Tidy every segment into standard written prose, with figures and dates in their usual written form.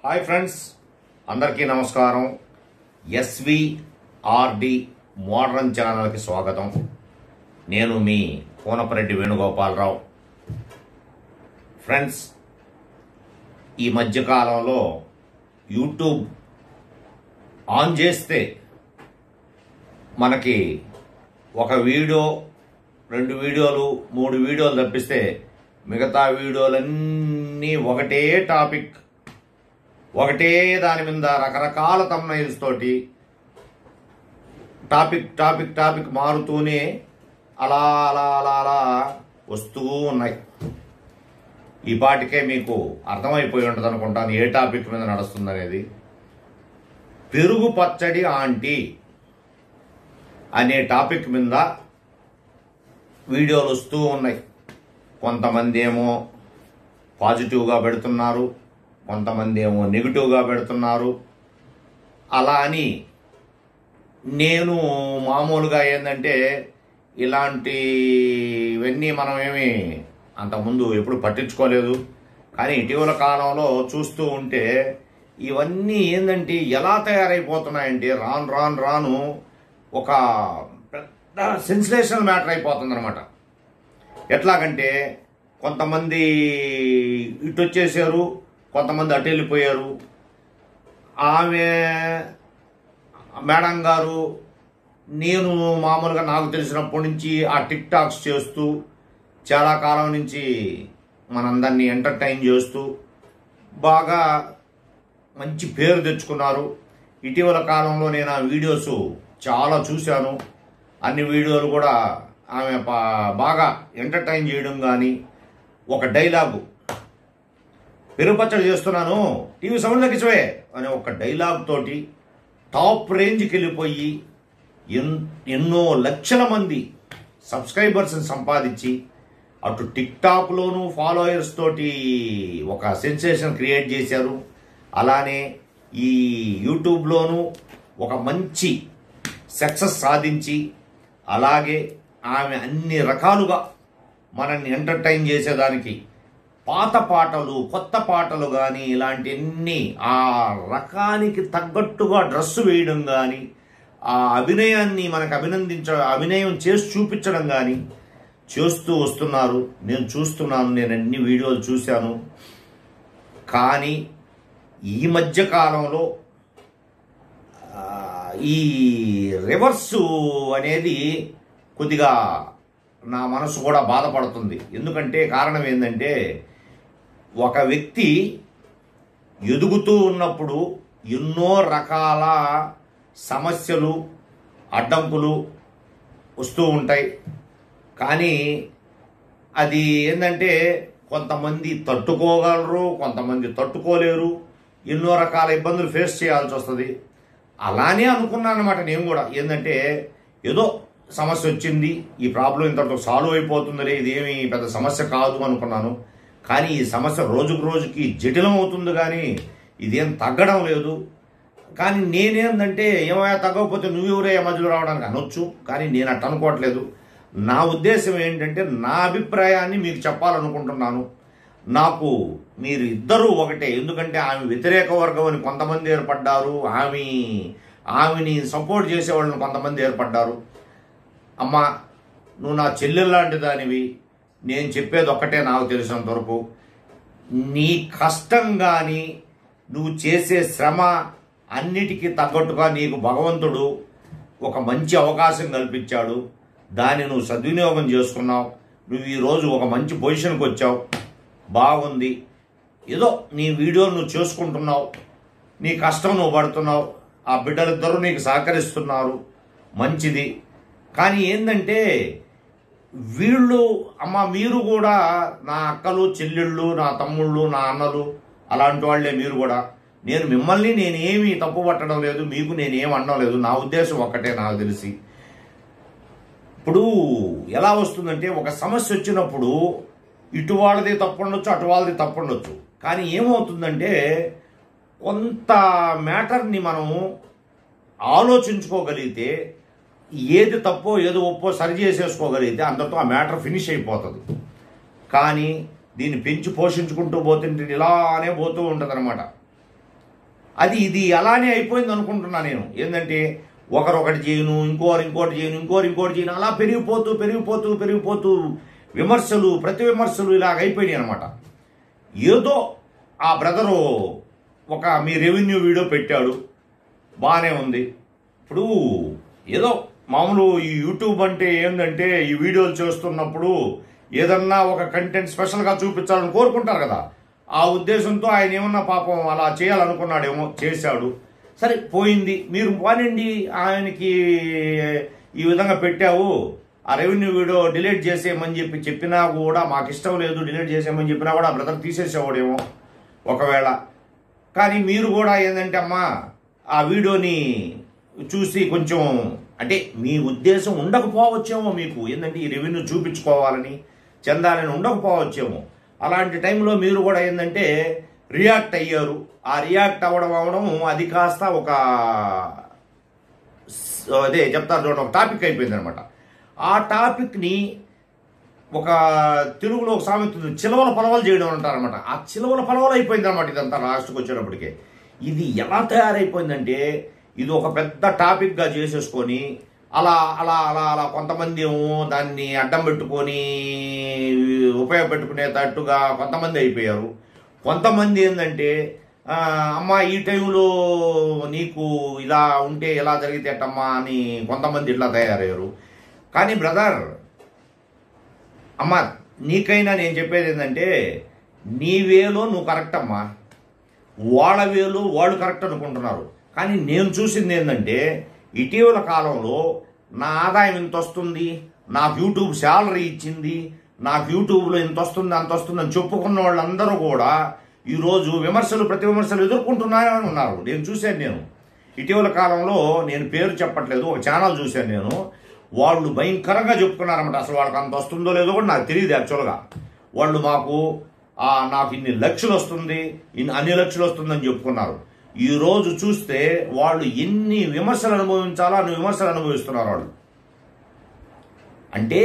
Hi friends, అందరికీ నమస్కారం. ఎస్విఆర్డి modern ఛానల్కి స్వాగతం. నేను మీ కోనపరెడ్డి వేణుగోపాలరావు. ఫ్రెండ్స్, ఈ మధ్యకాలంలో యూట్యూబ్ ఆన్ చేస్తే మనకి ఒక వీడియో, 2 వీడియోలు, 3 వీడియోలు తప్పిస్తే మిగతా వీడియోలన్నీ ఒకటే టాపిక్, ఒకటే దాని మీద రకరకాల థంబ్నెయిల్స్ తోటి టాపిక్ మారుతూనే అలా అలా అలా అలా వస్తూ ఉన్నాయి. ఈ పాటికే మీకు అర్థమైపోయి ఉంటుంది అనుకుంటాను ఏ టాపిక్ మీద నడుస్తుంది అనేది. పెరుగు పచ్చడి ఆంటీ అనే టాపిక్ మీద వీడియోలు వస్తూ ఉన్నాయి. కొంతమంది ఏమో పాజిటివ్గా పెడుతున్నారు, కొంతమంది ఏమో నెగిటివ్గా పెడుతున్నారు. అలా అని నేను మామూలుగా ఏంటంటే ఇలాంటివన్నీ మనం ఏమి అంతకుముందు ఎప్పుడు పట్టించుకోలేదు. కానీ ఇటీవల కాలంలో చూస్తూ ఉంటే ఇవన్నీ ఏంటంటే ఎలా తయారైపోతున్నాయంటే రాను ఒక పెద్ద సెన్సేషనల్ మ్యాటర్ అయిపోతుంది అనమాట. ఎట్లాగంటే కొంతమంది ఇటు వచ్చేసారు, కొంతమంది అటు వెళ్ళిపోయారు. ఆమె మేడం గారు, నేను మామూలుగా నాకు తెలిసినప్పటి నుంచి ఆ టిక్ టాక్స్ చేస్తూ చాలా కాలం నుంచి మనందరినీ ఎంటర్టైన్ చేస్తూ బాగా మంచి పేరు తెచ్చుకున్నారు. ఇటీవల కాలంలో నేను ఆ వీడియోస్ చాలా చూశాను. అన్ని వీడియోలు కూడా ఆమె బాగా ఎంటర్టైన్ చేయడం కానీ, ఒక డైలాగు, పెరుగు పచ్చడి చేస్తున్నాను టీవీ సౌండ్ తగ్గించవే అనే ఒక డైలాగ్ తోటి టాప్ రేంజ్కి వెళ్ళిపోయి ఎన్నో లక్షల మంది సబ్స్క్రైబర్స్ని సంపాదించి అటు టిక్ టాక్లోనూ ఫాలోయర్స్ తోటి ఒక సెన్సేషన్ క్రియేట్ చేశారు. అలానే ఈ యూట్యూబ్లోనూ ఒక మంచి సక్సెస్ సాధించి, అలాగే ఆమె అన్ని రకాలుగా మనల్ని ఎంటర్టైన్ చేసేదానికి పాత పాటలు, కొత్త పాటలు కానీ ఇలాంటివన్నీ ఆ రకానికి తగ్గట్టుగా డ్రెస్సు వేయడం కానీ, ఆ అభినయాన్ని మనకు అభినయం చేసి చూపించడం కానీ చేస్తూ వస్తున్నారు. నేను చూస్తున్నాను, నేను అన్ని వీడియోలు చూశాను. కానీ ఈ మధ్య కాలంలో ఈ రివర్సు అనేది కొద్దిగా నా మనసు కూడా బాధపడుతుంది. ఎందుకంటే కారణం ఏంటంటే, ఒక వ్యక్తి ఎదుగుతూ ఉన్నప్పుడు ఎన్నో రకాల సమస్యలు, అడ్డంకులు వస్తూ ఉంటాయి. కానీ అది ఏంటంటే కొంతమంది తట్టుకోగలరు, కొంతమంది తట్టుకోలేరు. ఎన్నో రకాల ఇబ్బందులు ఫేస్ చేయాల్సి వస్తుంది. అలానే అనుకున్నాను అనమాట నేను కూడా. ఏంటంటే ఏదో సమస్య వచ్చింది, ఈ ప్రాబ్లం ఇంతటితో సాల్వ్ అయిపోతుందిలే, ఇదేమి పెద్ద సమస్య కాదు అనుకున్నాను. కానీ ఈ సమస్య రోజుకు రోజుకి జటిలం అవుతుంది, కానీ ఇదేం తగ్గడం లేదు. కానీ నేనేందంటే ఏమైనా తగ్గకపోతే నువ్వెవరే మధ్యలో రావడానికి అనొచ్చు, కానీ నేను అట్ట అనుకోవట్లేదు. నా ఉద్దేశం ఏంటంటే నా అభిప్రాయాన్ని మీకు చెప్పాలనుకుంటున్నాను. నాకు మీరు ఇద్దరూ ఒకటే. ఎందుకంటే ఆమె వ్యతిరేక వర్గం అని కొంతమంది ఏర్పడ్డారు, ఆమెని సపోర్ట్ చేసేవాళ్ళని కొంతమంది ఏర్పడ్డారు. అమ్మా, నువ్వు నా చెల్లెలు లాంటి దానివి, నేను చెప్పేది ఒక్కటే నాకు తెలిసినంత వరకు. నీ కష్టం కానీ నువ్వు చేసే శ్రమ అన్నిటికీ తగ్గట్టుగా నీకు భగవంతుడు ఒక మంచి అవకాశం కల్పించాడు. దాన్ని నువ్వు సద్వినియోగం చేసుకున్నావు. నువ్వు ఈరోజు ఒక మంచి పొజిషన్కి వచ్చావు, బాగుంది. ఏదో నీ వీడియోలు నువ్వు చేసుకుంటున్నావు, నీ కష్టం నువ్వు పడుతున్నావు, ఆ బిడ్డలిద్దరూ నీకు సహకరిస్తున్నారు, మంచిది. కానీ ఏంటంటే వీళ్ళు, అమ్మ మీరు కూడా నా అక్కలు, చెల్లెళ్ళు, నా తమ్ముళ్ళు, నా అన్నలు అలాంటి వాళ్లే మీరు కూడా. నేను మిమ్మల్ని నేనేమి తప్పు పట్టడం లేదు, మీకు నేనేం అనడం లేదు. నా ఉద్దేశం ఒక్కటే నాకు తెలిసి. ఇప్పుడు ఎలా వస్తుందంటే, ఒక సమస్య వచ్చినప్పుడు ఇటు వాళ్ళది తప్పు ఉండొచ్చు, అటు వాళ్ళది తప్పు ఉండొచ్చు. కానీ ఏమవుతుందంటే కొంత మ్యాటర్ని మనం ఆలోచించుకోగలిగితే, ఏది తప్పో ఏది ఒప్పో సరి చేసేసుకోగలిగితే అందరితో ఆ మ్యాటర్ ఫినిష్ అయిపోతుంది. కానీ దీన్ని పెంచి పోషించుకుంటూ పోతుంటే ఇలానే పోతూ ఉంటుంది అనమాట. ఇది అలానే అయిపోయింది అనుకుంటున్నా నేను. ఏంటంటే ఒకరొకటి చేయను, ఇంకోటి చేయను, అలా పెరిగిపోతూ విమర్శలు ప్రతి విమర్శలు ఇలాగ అయిపోయినాయి అనమాట. ఏదో ఆ బ్రదరు మీ రెవెన్యూ వీడియో పెట్టాడు, బాగానే ఉంది. ఇప్పుడు ఏదో మామూలు ఈ యూట్యూబ్ అంటే ఏంటంటే ఈ వీడియోలు చేస్తున్నప్పుడు ఏదన్నా ఒక కంటెంట్ స్పెషల్గా చూపించాలని కోరుకుంటారు కదా, ఆ ఉద్దేశంతో ఆయన ఏమన్నా పాపం అలా చేయాలనుకున్నాడేమో, చేశాడు, సరే పోయింది. మీరు పోనండి, ఆయనకి ఈ విధంగా పెట్టావు, ఆ రెవెన్యూ వీడియో డిలీట్ చేసేయమని చెప్పినా కూడా మాకు ఇష్టం లేదు, డిలీట్ చేసేయమని చెప్పినా కూడా ఆ బ్రదర్ తీసేసేవాడేమో ఒకవేళ. కానీ మీరు కూడా ఏంటంటే అమ్మా ఆ వీడియోని చూసి కొంచెం అంటే మీ ఉద్దేశం ఉండకపోవచ్చేమో, మీకు ఏంటంటే ఈ రెవెన్యూ చూపించుకోవాలని చెందాలని ఉండకపోవచ్చేమో. అలాంటి టైంలో మీరు కూడా ఏంటంటే రియాక్ట్ అయ్యారు. ఆ రియాక్ట్ అవ్వడం అది కాస్త అదే చెప్తారు చూడండి, ఒక టాపిక్ అయిపోయింది అనమాట. ఆ టాపిక్ని ఒక తెలుగులో ఒక సామెత ఉంది, చిలవల పలవలు చేయడం అంటారనమాట. ఆ చిలవల పలవలు అయిపోయింది అనమాట ఇదంతా లాస్ట్కి వచ్చేటప్పటికే. ఇది ఎలా తయారైపోయిందంటే ఇది ఒక పెద్ద టాపిక్గా చేసేసుకొని అలా అలా అలా అలా కొంతమంది ఏమో దాన్ని అడ్డం పెట్టుకొని ఉపయోగపెట్టుకునేటట్టుగా కొంతమంది అయిపోయారు. కొంతమంది ఏంటంటే అమ్మా ఈ టైంలో నీకు ఇలా ఉంటే ఎలా జరిగితే అట్టమ్మా అని కొంతమంది ఇట్లా తయారయ్యారు. కానీ బ్రదర్ అమ్మా నీకైనా నేను చెప్పేది ఏంటంటే నీ వేలో నువ్వు కరెక్ట్ అమ్మా, వాళ్ళ వేలో వాళ్ళు కరెక్ట్ అనుకుంటున్నారు. కానీ నేను చూసింది ఏంటంటే ఇటీవల కాలంలో నా ఆదాయం ఇంత వస్తుంది, నాకు యూట్యూబ్ శాలరీ ఇచ్చింది, నాకు యూట్యూబ్లో ఇంత వస్తుంది అంత వస్తుంది అని చెప్పుకున్న వాళ్ళందరూ కూడా ఈరోజు విమర్శలు ప్రతి విమర్శలు ఎదుర్కొంటున్నారని ఉన్నారు. నేను చూశాను. ఇటీవల కాలంలో నేను పేరు చెప్పట్లేదు, ఒక ఛానల్ చూశాను నేను. వాళ్ళు భయంకరంగా చెప్పుకున్నారన్నమాట. అసలు వాళ్ళకి అంత వస్తుందో లేదో కూడా నాకు తెలియదు యాక్చువల్గా. వాళ్ళు నాకు ఇన్ని లక్షలు వస్తుంది, అన్ని లక్షలు వస్తుందని చెప్పుకున్నారు. ఈరోజు చూస్తే వాళ్ళు ఎన్ని విమర్శలు అనుభవించాలో అన్ని విమర్శలు అనుభవిస్తున్నారు వాళ్ళు. అంటే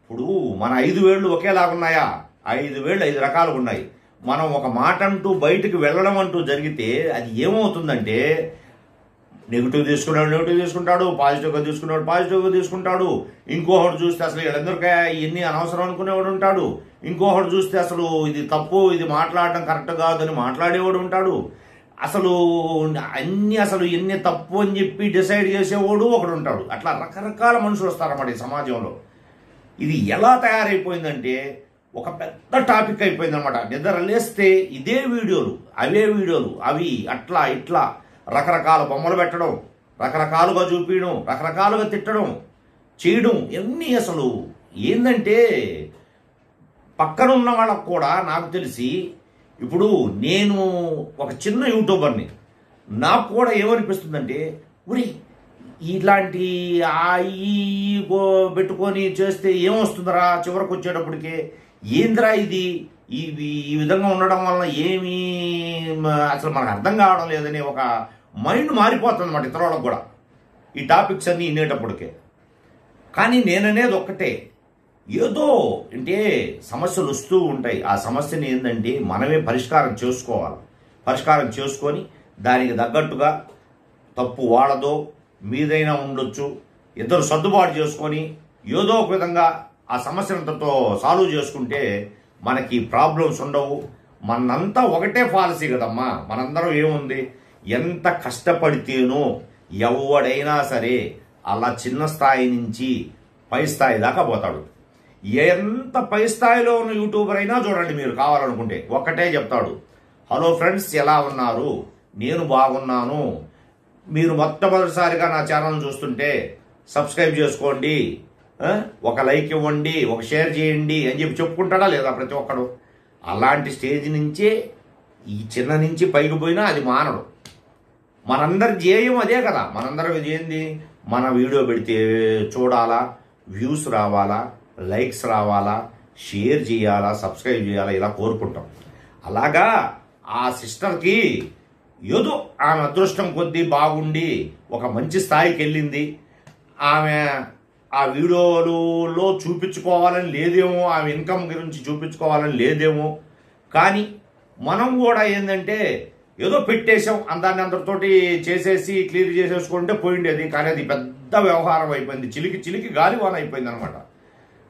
ఇప్పుడు మన 5 వేళ్ళు ఒకేలాగున్నాయా? 5 వేళ్ళు 5 రకాలుగా ఉన్నాయి. మనం ఒక మాట అంటూ బయటకు వెళ్ళడం అంటూ జరిగితే అది ఏమవుతుందంటే నెగిటివ్ తీసుకుంటాడు, పాజిటివ్గా తీసుకుంటాడు. ఇంకోహడు చూస్తే అసలు వీళ్ళందరికీ ఇవన్నీ అనవసరం అనుకునేవాడు ఉంటాడు. ఇంకోహడు చూస్తే అసలు ఇది తప్పు, ఇది మాట్లాడడం కరెక్ట్ కాదని మాట్లాడేవాడు ఉంటాడు. అసలు ఎన్ని తప్పు అని చెప్పి డిసైడ్ చేసేవాడు ఒకడు ఉంటాడు. అట్లా రకరకాల మనుషులు వస్తారన్నమాట ఈ సమాజంలో. ఇది ఎలా తయారైపోయిందంటే ఒక పెద్ద టాపిక్ అయిపోయిందన్నమాట. నిద్ర లేస్తే ఇదే వీడియోలు, అవే వీడియోలు, అవి అట్లా ఇట్లా రకరకాల బొమ్మలు పెట్టడం, రకరకాలుగా చూపించడం, రకరకాలుగా తిట్టడం, చేయడం, ఇవన్నీ అసలు ఏంటంటే పక్కన ఉన్న వాళ్ళకు కూడా నాకు తెలిసి ఇప్పుడు నేను ఒక చిన్న యూట్యూబర్ని, నాకు కూడా ఏమనిపిస్తుందంటే ఉరి ఇలాంటి పెట్టుకొని చేస్తే ఏమొస్తుందరా చివరికి వచ్చేటప్పటికే, ఏంద్రా ఇది ఈ విధంగా ఉండడం వల్ల ఏమీ అసలు మనకు అర్థం కావడం లేదని ఒక మైండ్ మారిపోతుంది అన్నమాట ఇతరులకు కూడా ఈ టాపిక్స్ అన్నీ వినేటప్పటికే. కానీ నేననేది ఒక్కటే, ఏదో అంటే సమస్యలు వస్తూ ఉంటాయి. ఆ సమస్యని ఏంటంటే మనమే పరిష్కారం చేసుకోవాలి. పరిష్కారం చేసుకొని దానికి తగ్గట్టుగా తప్పు వాళ్ళదో మీదైనా ఉండొచ్చు, ఇద్దరు సర్దుబాటు చేసుకొని ఏదో ఒక విధంగా ఆ సమస్యలతో సాల్వ్ చేసుకుంటే మనకి ప్రాబ్లమ్స్ ఉండవు. మనంతా ఒకటే పాలసీ కదమ్మా. మనందరం ఏముంది, ఎంత కష్టపడితేనో ఎవడైనా సరే అలా చిన్న స్థాయి నుంచి పై స్థాయి దాకా పోతాడు. ఎంత పై స్థాయిలో ఉన్న యూట్యూబర్ అయినా చూడండి, మీరు కావాలనుకుంటే ఒక్కటే చెప్తాడు, హలో ఫ్రెండ్స్ ఎలా ఉన్నారు, నేను బాగున్నాను, మీరు మొట్టమొదటిసారిగా నా ఛానల్ చూస్తుంటే సబ్స్క్రైబ్ చేసుకోండి, ఒక లైక్ ఇవ్వండి, ఒక షేర్ చేయండి అని చెప్పి చెప్పుకుంటాడా లేదా ప్రతి ఒక్కడు? అలాంటి స్టేజ్ నుంచే ఈ చిన్న నుంచి పైకి పోయినా అది మానడు. మనందరి ధ్యేయం అదే కదా. మనందరం ఏంది, మన వీడియో పెడితే చూడాలా, వ్యూస్ రావాలా, లైక్స్ రావాలా, షేర్ చేయాలా, సబ్స్క్రైబ్ చేయాలా, ఇలా కోరుకుంటాం. అలాగా ఆ సిస్టర్కి ఏదో ఆమె అదృష్టం కొద్దీ బాగుండి ఒక మంచి స్థాయికి వెళ్ళింది. ఆమె ఆ వీడియోలలో చూపించుకోవాలని లేదేమో, ఆమె ఇన్కమ్ గురించి చూపించుకోవాలని లేదేమో. కానీ మనం కూడా ఏంటంటే ఏదో పెట్టేసాం దాన్ని అందరితోటి చేసేసి క్లియర్ చేసేసుకుంటే పోయిండేది. కానీ అది పెద్ద వ్యవహారం అయిపోయింది, చిలికి గాలివాన అయిపోయింది అనమాట.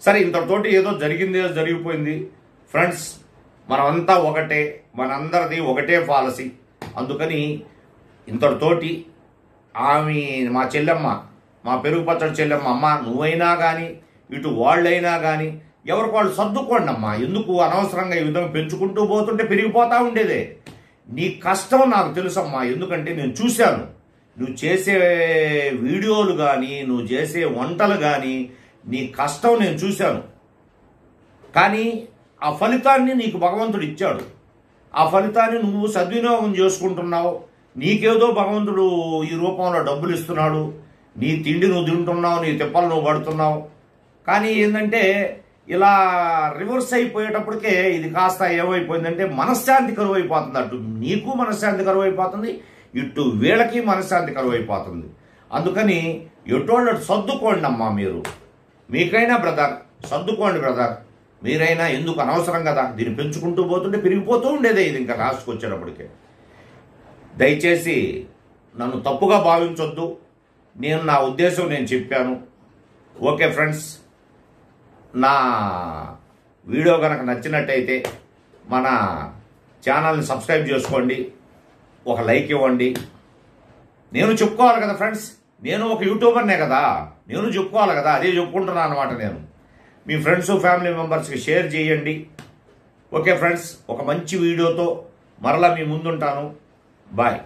సరే, ఇంతటితోటి ఏదో జరిగింది, జరిగిపోయింది. ఫ్రెండ్స్, మనమంతా ఒకటే, మనందరిది ఒకటే పాలసీ. అందుకని ఇంతటితోటి ఆమె మా చెల్లెమ్మ, మా పెరుగు పచ్చడి చెల్లెమ్మ, అమ్మ నువ్వైనా కానీ ఇటు వాళ్ళైనా కానీ ఎవరికి వాళ్ళు సర్దుకోండి అమ్మా. ఎందుకు అనవసరంగా ఈ విధంగా పెంచుకుంటూ పోతుంటే పెరిగిపోతూ ఉండేదే. నీ కష్టం నాకు తెలుసమ్మా, ఎందుకంటే నేను చూశాను. నువ్వు చేసే వీడియోలు కానీ, నువ్వు చేసే వంటలు కానీ, నీ కష్టం నేను చూశాను. కానీ ఆ ఫలితాన్ని నీకు భగవంతుడు ఇచ్చాడు. ఆ ఫలితాన్ని నువ్వు సద్వినియోగం చేసుకుంటున్నావు. నీకేదో భగవంతుడు ఈ రూపంలో డబ్బులు ఇస్తున్నాడు. నీ తిండి నువ్వు తింటున్నావు, నీ తిప్పలు నువ్వు పడుతున్నావు. కానీ ఏంటంటే ఇలా రివర్స్ అయిపోయేటప్పటికే ఇది కాస్త ఏమైపోయిందంటే మనశ్శాంతి కరువు అయిపోతుంది. అటు నీకు మనశ్శాంతి కరువు అయిపోతుంది, ఇటు వీళ్ళకి మనశ్శాంతి కరువు అయిపోతుంది. అందుకని ఎటోళ్ళు సర్దుకోండి అమ్మా. మీరు మీకైనా బ్రదర్ సర్దుకోండి బ్రదర్. మీరైనా ఎందుకు అనవసరం కదా, దీన్ని పెంచుకుంటూ పోతుంటే పెరిగిపోతూ ఉండేదే ఇది ఇంకా లాస్ట్కి వచ్చేటప్పటికే. దయచేసి నన్ను తప్పుగా భావించొద్దు. నేను నా ఉద్దేశం నేను చెప్పాను. ఓకే ఫ్రెండ్స్, నా వీడియో కనుక నచ్చినట్టయితే మన ఛానల్ని సబ్స్క్రైబ్ చేసుకోండి, ఒక లైక్ ఇవ్వండి. నేను చెప్పుకోవాలి కదా ఫ్రెండ్స్, నేను ఒక యూట్యూబర్నే కదా, నేను చెప్పుకోవాలి కదా, అదే చెప్పుకుంటున్నాను అనమాట. నేను మీ ఫ్రెండ్స్ ఫ్యామిలీ మెంబర్స్కి షేర్ చేయండి. ఓకే ఫ్రెండ్స్, ఒక మంచి వీడియోతో మరలా మీ ముందుంటాను. బాయ్.